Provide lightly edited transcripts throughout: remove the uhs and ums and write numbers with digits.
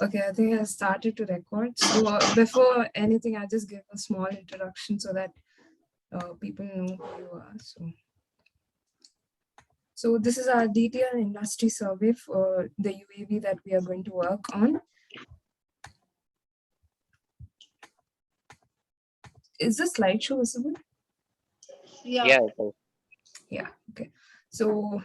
Okay, I think I started to record. So before anything, I'll just give a small introduction so that people know who you are. So this is our detailed industry survey for the UAV that we are going to work on. Is the slideshow visible? Yeah. Yeah, okay. So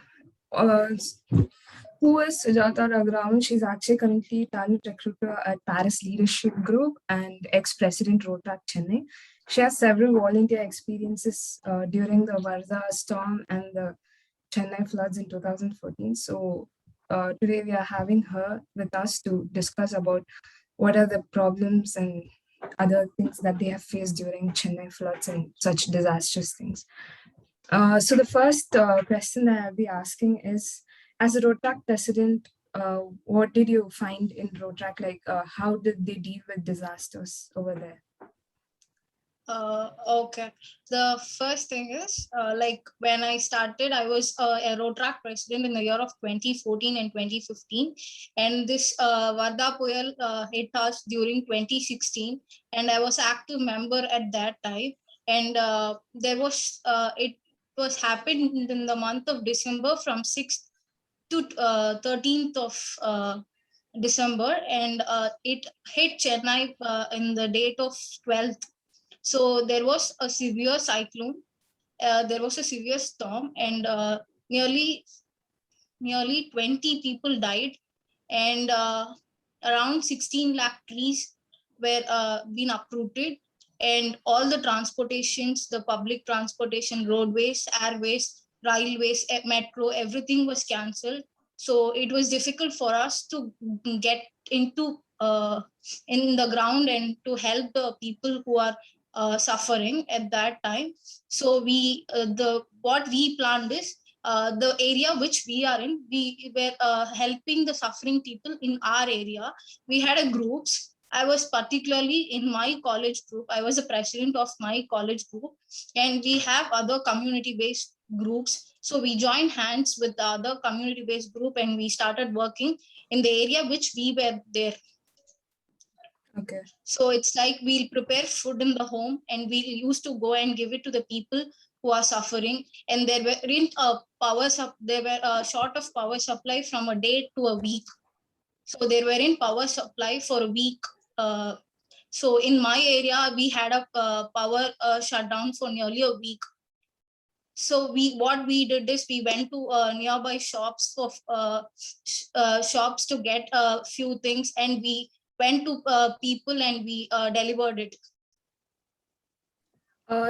who is Sujata Raghuram? She's actually currently talent recruiter at Paris Leadership Group and ex-president Rotaract Chennai. She has several volunteer experiences during the Varda storm and the Chennai floods in 2014. So today we are having her with us to discuss about what are the problems and other things that they have faced during Chennai floods and such disastrous things. So the first question that I'll be asking is, as a Rotaract president, what did you find in Rotaract? Like, how did they deal with disasters over there? Okay. The first thing is, like when I started, I was a Rotaract president in the year of 2014 and 2015. And this Varda Puyal hit us during 2016. And I was active member at that time. And it was happened in the month of December from 6th to 13th of December. And it hit Chennai in the date of 12th. So there was a severe cyclone, there was a severe storm, and nearly 20 people died, and around 16 lakh trees were been uprooted, and all the transportations, the public transportation, roadways, airways, railways, metro, everything was cancelled. So it was difficult for us to get into in the ground and to help the people who are suffering at that time. So what we planned is, the area which we are in, we were helping the suffering people in our area. We had a groups. I was particularly in my college group. I was the president of my college group, and we have other community-based groups. So we joined hands with the other community-based group, and we started working in the area which we were there. Okay. So it's like we'll prepare food in the home, and we used to go and give it to the people who are suffering. And there were short of power supply from a day to a week. So there were in power supply for a week. So in my area, we had a power shutdown for nearly a week. So what we did is we went to nearby shops shops to get a few things, and we went to people and we delivered it.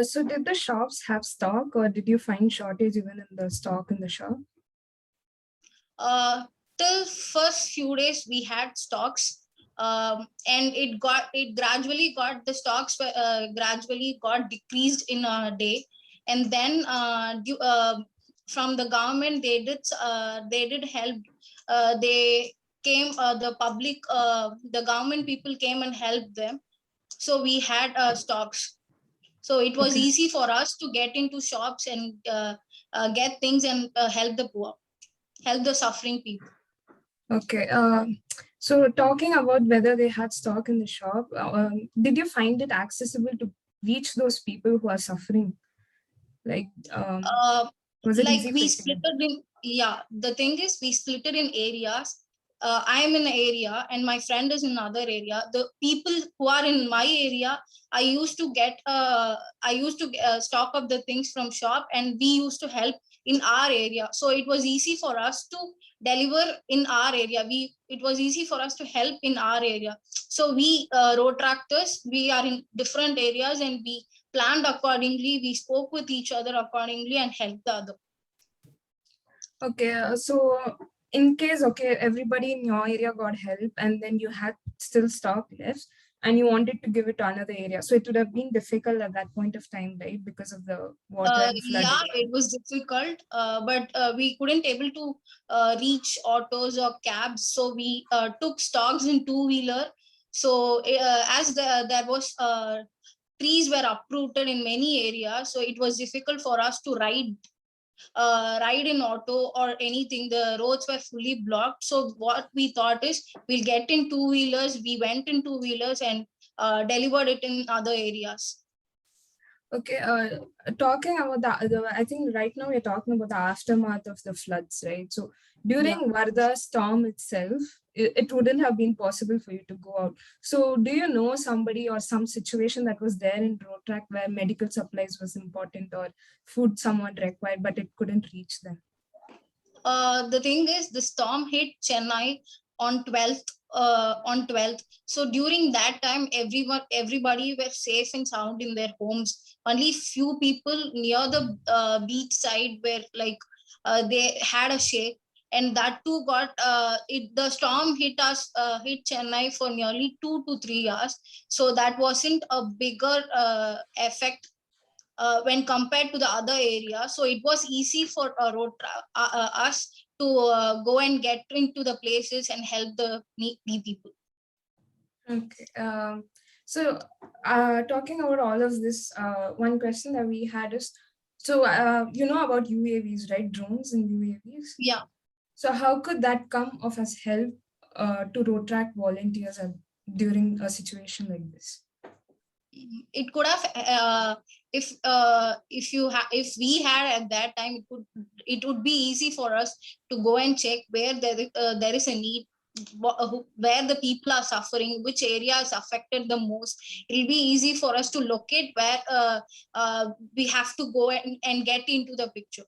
So did the shops have stock, or did you find shortage even in the stock in the shop? Till first few days we had stocks, and it gradually got, the stocks gradually got decreased in a day. And then from the government, they did help. They came, the government people came and helped them. So we had stocks. So it was easy for us to get into shops and get things and help the poor, help the suffering people. Okay. So talking about whether they had stock in the shop, did you find it accessible to reach those people who are suffering? Like, was it like easy we for split you? it in, yeah, the thing is we split it in areas. I am in an area and my friend is in another area. The people who are in my area, I used to stock up the things from shop, and we used to help in our area. So it was easy for us to deliver in our area. It was easy for us to help in our area. So we road tractors, we are in different areas, and we planned accordingly. We spoke with each other accordingly and helped the other. Okay, so in case, okay, everybody in your area got help and then you had still stock left and you wanted to give it to another area. So it would have been difficult at that point of time, right? Because of the water and flood. Yeah, it was difficult, but we couldn't able to reach autos or cabs. So we took stocks in two-wheeler. So as there was trees were uprooted in many areas, so it was difficult for us to ride. ride in auto or anything. The roads were fully blocked. So what we thought is we'll get in two-wheelers. We went in two-wheelers and delivered it in other areas. Okay, talking about I think right now we're talking about the aftermath of the floods, right? So during Varda storm itself, it wouldn't have been possible for you to go out. So do you know somebody or some situation that was there in Rotrak where medical supplies was important or food someone required, but it couldn't reach them? The thing is, the storm hit Chennai on 12th. So during that time, everybody were safe and sound in their homes. Only few people near the beach side were like they had a shake, and that too got the storm hit Chennai for nearly 2 to 3 hours. So that wasn't a bigger effect when compared to the other area. So it was easy for us to go and get into the places and help the needy people. Okay. So talking about all of this, one question that we had is, so you know about UAVs, right? Drones and UAVs. Yeah. So how could that come of as help to Rotaract volunteers during a situation like this? It could have if we had at that time, it would be easy for us to go and check where there is a need, where the people are suffering, which area is affected the most. It'll be easy for us to locate where we have to go and get into the picture.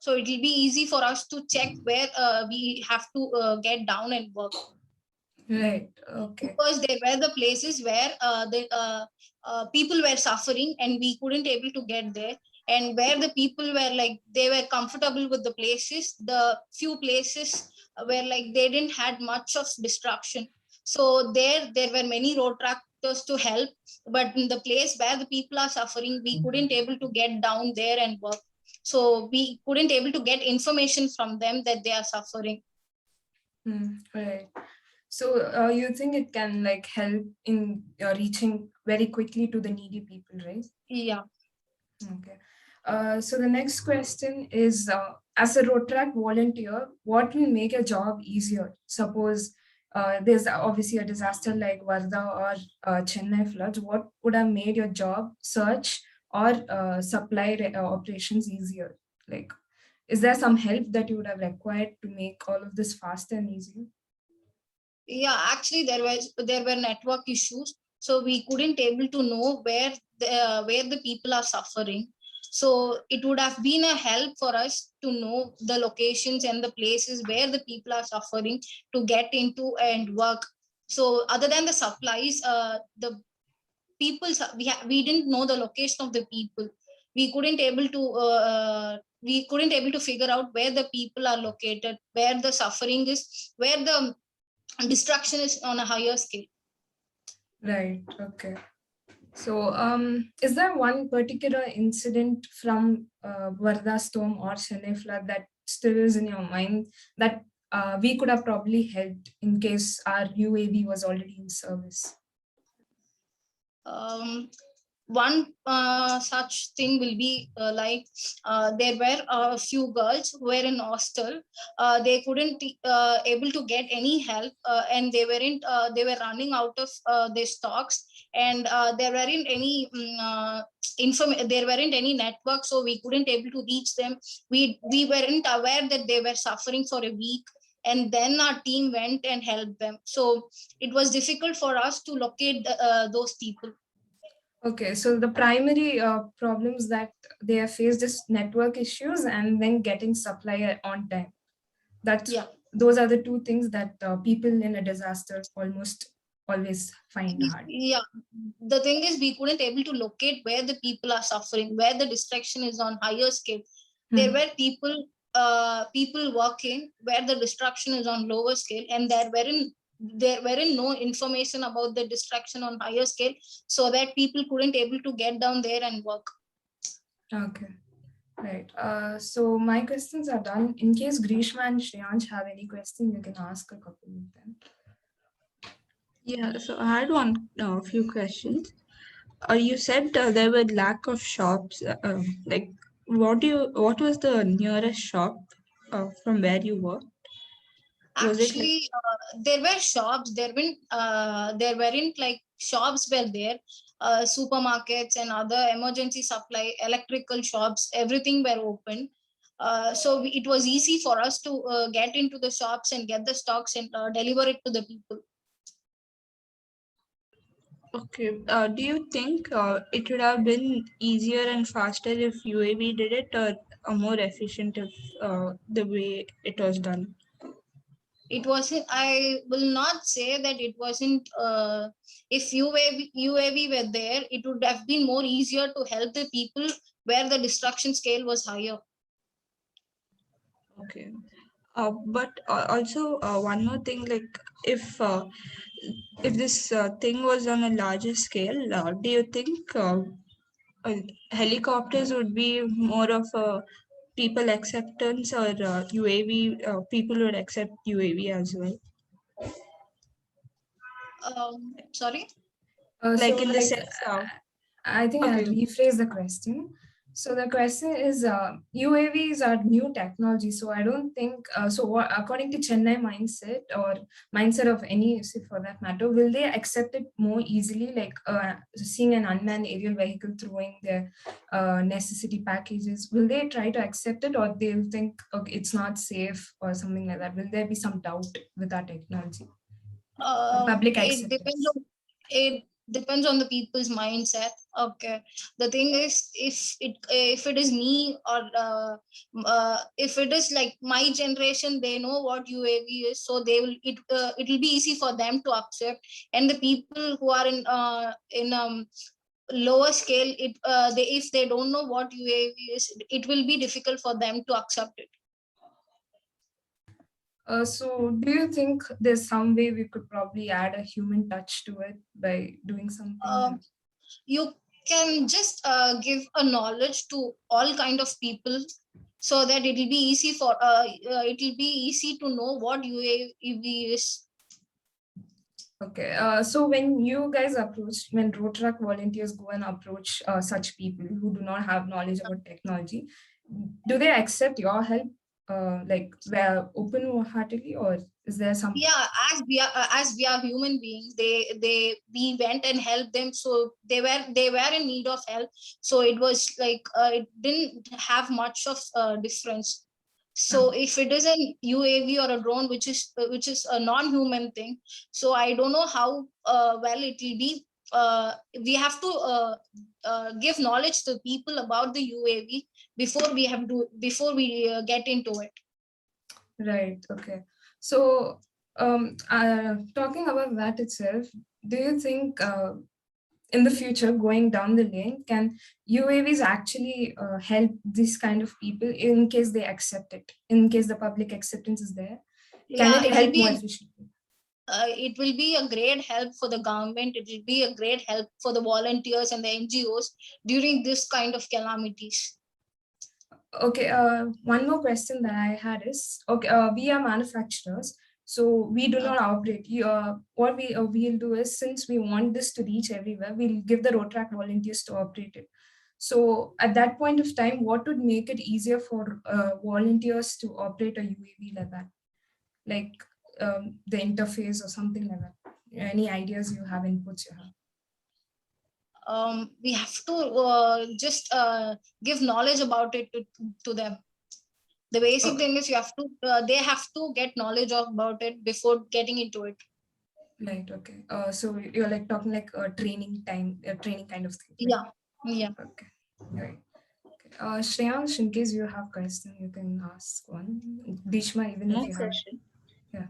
So it will be easy for us to check where we have to get down and work. Right. Okay. Because there were the places where the people were suffering and we couldn't able to get there, and where the people were like they were comfortable with the places, the few places where like they didn't had much of destruction. So there were many road tractors to help, but in the place where the people are suffering, we couldn't able to get down there and work. So we couldn't able to get information from them that they are suffering. Right. So you think it can like help in reaching very quickly to the needy people, right? Yeah. Okay. So the next question is, as a Rotaract volunteer, what will make your job easier? Suppose there's obviously a disaster like Varda or Chennai floods. What would have made your job search or supply operations easier? Like, is there some help that you would have required to make all of this faster and easier? Yeah, actually there were network issues, so we couldn't able to know where the people are suffering. So it would have been a help for us to know the locations and the places where the people are suffering to get into and work. So other than the supplies, the people we didn't know the location of the people. We couldn't able to figure out where the people are located, where the suffering is, where the destruction is on a higher scale. Right. Okay. So, is there one particular incident from Varda storm or Chennai flood that still is in your mind that we could have probably helped in case our UAV was already in service? One such thing will be there were a few girls who were in hostel. They couldn't able to get any help, and they were running out of their stocks, and there weren't any there weren't any network, so we couldn't able to reach them. We weren't aware that they were suffering for a week, and then our team went and helped them. So it was difficult for us to locate those people. Okay, so the primary problems that they have faced is network issues and then getting supply on time. Those are the two things that people in a disaster almost always find hard. Yeah, the thing is we couldn't able to locate where the people are suffering, where the destruction is on higher scale. There were people working where the destruction is on lower scale, and there weren't no information about the destruction on higher scale, so that people couldn't able to get down there and work. Okay. Right. So my questions are done. In case Grishma and Shreyansh have any questions, you can ask a couple of them. Yeah, so I had one few questions. You said there were lack of shops. Like, what was the nearest shop from where you worked? Was it like, Actually, there were shops. There weren't like shops were there. Supermarkets and other emergency supply, electrical shops, everything were open. So it was easy for us to get into the shops and get the stocks and deliver it to the people. okay, do you think it would have been easier and faster if UAV did it, or more efficient if the way it was done? It wasn't, I will not say that it wasn't, if UAV were there, it would have been more easier to help the people where the destruction scale was higher. Okay. But also one more thing, like if this thing was on a larger scale, do you think helicopters would be more of a people acceptance, or UAV people would accept UAV as well? Sorry. Like So in the like sense of, I think I'll okay, rephrase the question. So the question is, UAVs are new technology. So I don't think, according to Chennai mindset or mindset of any city for that matter, will they accept it more easily? Like seeing an unmanned aerial vehicle throwing their necessity packages, will they try to accept it, or they'll think, okay, it's not safe or something like that? Will there be some doubt with our technology? Public It depends acceptance. on, it depends on the people's mindset. Okay, the thing is, if it is me, or if it is like my generation, they know what UAV is, so they will, it will be easy for them to accept. And the people who are in lower scale, they, if they don't know what UAV is, it will be difficult for them to accept it. So do you think there's some way we could probably add a human touch to it by doing something? Um, you can just give a knowledge to all kind of people, so that it will be easy for it will be easy to know what UAV is. Okay. So when you guys approach, when Road Track volunteers go and approach such people who do not have knowledge about technology, do they accept your help, like they're open-heartedly, or is there some? Yeah, as we are human beings, we went and helped them, so they were in need of help. So it was like it didn't have much of difference. So if it is an UAV or a drone, which is a non-human thing, so I don't know how well it will be. We have to give knowledge to people about the UAV before we get into it. Right. Okay. So talking about that itself, do you think in the future, going down the lane, can UAVs actually help this kind of people in case they accept it, in case the public acceptance is there? Can Yeah, it help more efficiently? it will be a great help for the government. It will be a great help for the volunteers and the NGOs during this kind of calamities. Okay, one more question that I had is, okay, we are manufacturers, so we do not operate. What we'll do is, since we want this to reach everywhere, we'll give the road track volunteers to operate it. So at that point of time, what would make it easier for volunteers to operate a UAV like that? Like the interface or something like that? Any ideas you have, inputs you have? We have to just give knowledge about it to them. The basic thing is you have to they have to get knowledge about it before getting into it. Right. Okay. So you're like talking like a training time, a training kind of thing. Right? Yeah. Okay. Right. Okay. Shreyansh, in case you have question, you can ask one. Dishma, even no if you have. question. Yeah.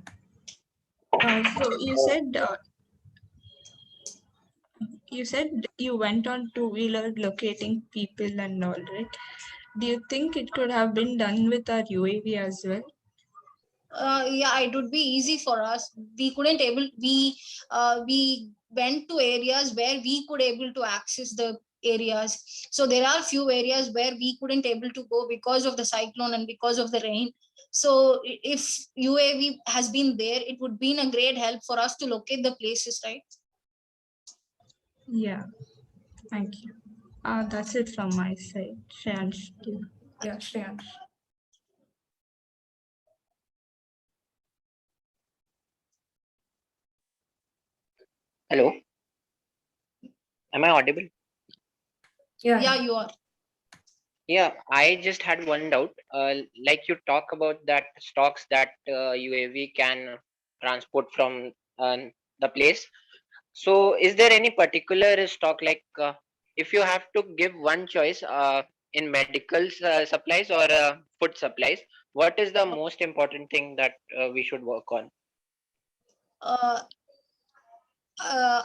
So you said you went on two-wheeler locating people and all, right? Do you think it could have been done with our UAV as well? Yeah, it would be easy for us. We went to areas where we could able to access the areas. So there are few areas where we couldn't able to go because of the cyclone and because of the rain. So if UAV has been there, it would be a great help for us to locate the places, right? Yeah, thank you. That's it from my side. Shreyansh. Yeah, Shreyansh. Hello, am I audible? Yeah, you are. Yeah, I just had one doubt. Like you talk about that stocks that UAV can transport from the place. So, is there any particular stock like if you have to give one choice in medical supplies or food supplies, what is the most important thing that we should work on? Uh,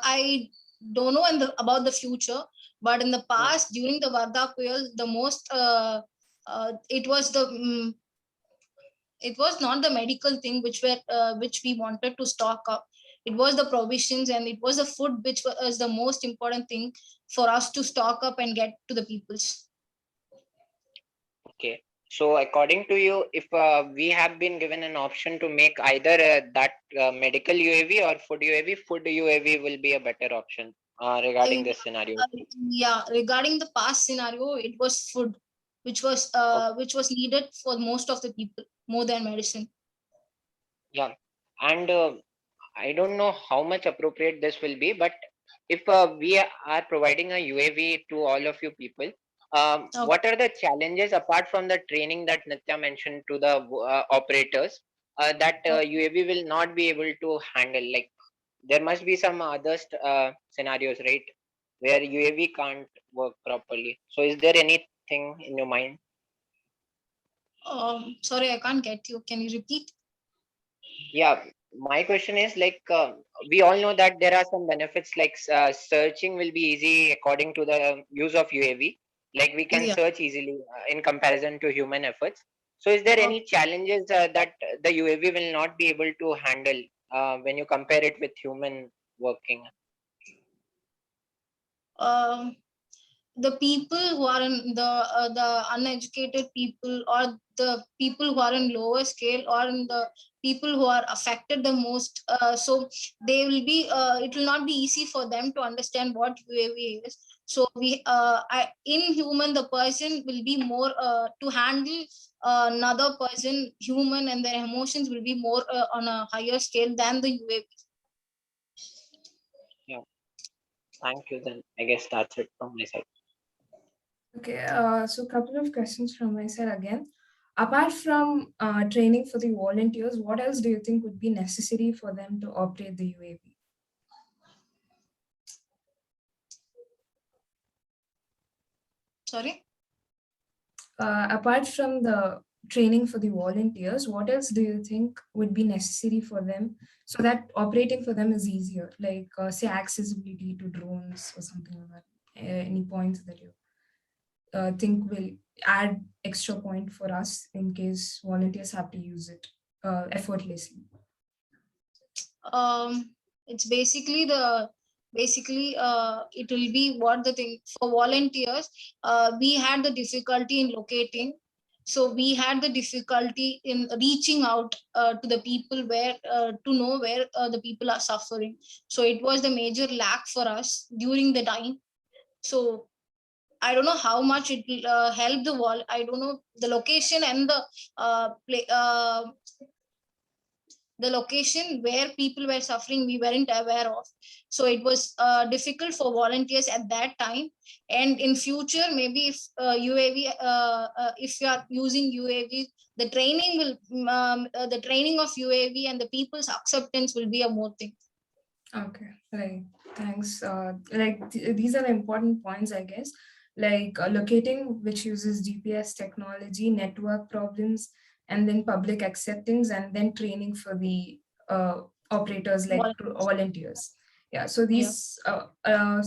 I don't know about the future, but in the past, during the Vardha Puyal, the most it was it was not the medical thing which we wanted to stock up. It was the provisions and it was the food which was the most important thing for us to stock up and get to the peoples. Okay. So, according to you, if we have been given an option to make either that medical UAV or food UAV will be a better option regarding I, this scenario. yeah, regarding the past scenario, it was food which was needed for most of the people more than medicine. Yeah, and I don't know how much appropriate this will be, but if we are providing a UAV to all of you people, Okay. what are the challenges apart from the training that Nitya mentioned to the operators that UAV will not be able to handle? Like there must be some other scenarios, right, where UAV can't work properly. So, is there anything in your mind? Sorry, I can't get you. Can you repeat? Yeah, my question is like we all know that there are some benefits like searching will be easy according to the use of UAV. Like we can Yeah. search easily in comparison to human efforts. So, is there any challenges that the UAV will not be able to handle when you compare it with human working? Um, the people who are in the uneducated people or the people who are in lower scale or in the people who are affected the most, so they will be it will not be easy for them to understand what UAV is. So in human the person will be more to handle another person human, and their emotions will be more on a higher scale than the UAV. Yeah, thank you. Then I guess that's it from my side. Okay, so a couple of questions from my side again. Apart from training for the volunteers, what else do you think would be necessary for them to operate the UAV? Sorry. Apart from the training for the volunteers, what else do you think would be necessary for them so that operating for them is easier? Like, say, accessibility to drones or something like that. Any points that you think will add extra point for us in case volunteers have to use it effortlessly? It's basically it will be what the thing for volunteers. We had the difficulty in locating, so we had the difficulty in reaching out to the people where to know where the people are suffering. So it was the major lack for us during the time. So I don't know how much it will help the wall. I don't know the location and the location where people were suffering we weren't aware of. So it was difficult for volunteers at that time. And in future, maybe if UAV if you are using UAV, the training will the training of UAV and the people's acceptance will be a more thing. Okay, right. Thanks. These are the important points, I guess. Like locating, which uses GPS technology, network problems, and then public acceptance, and then training for the operators like Volunteers. volunteers. Yeah. So Yeah. these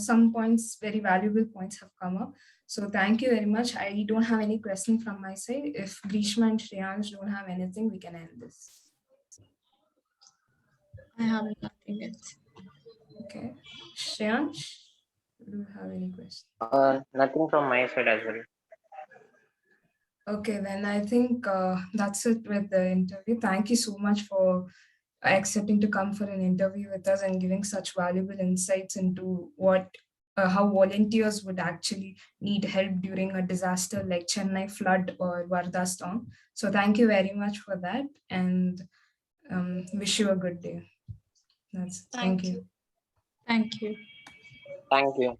some points, very valuable points, have come up. So thank you very much. I don't have any question from my side. If Grishma and Shreyansh don't have anything, we can end this. I have nothing else. Okay. Shreyansh, do you have any questions? Nothing from my side as well. Okay, then I think that's it with the interview. Thank you so much for accepting to come for an interview with us and giving such valuable insights into what how volunteers would actually need help during a disaster like Chennai flood or Varda storm. So thank you very much for that, and wish you a good day. Thank Thank you. you. Thank you. Thank you.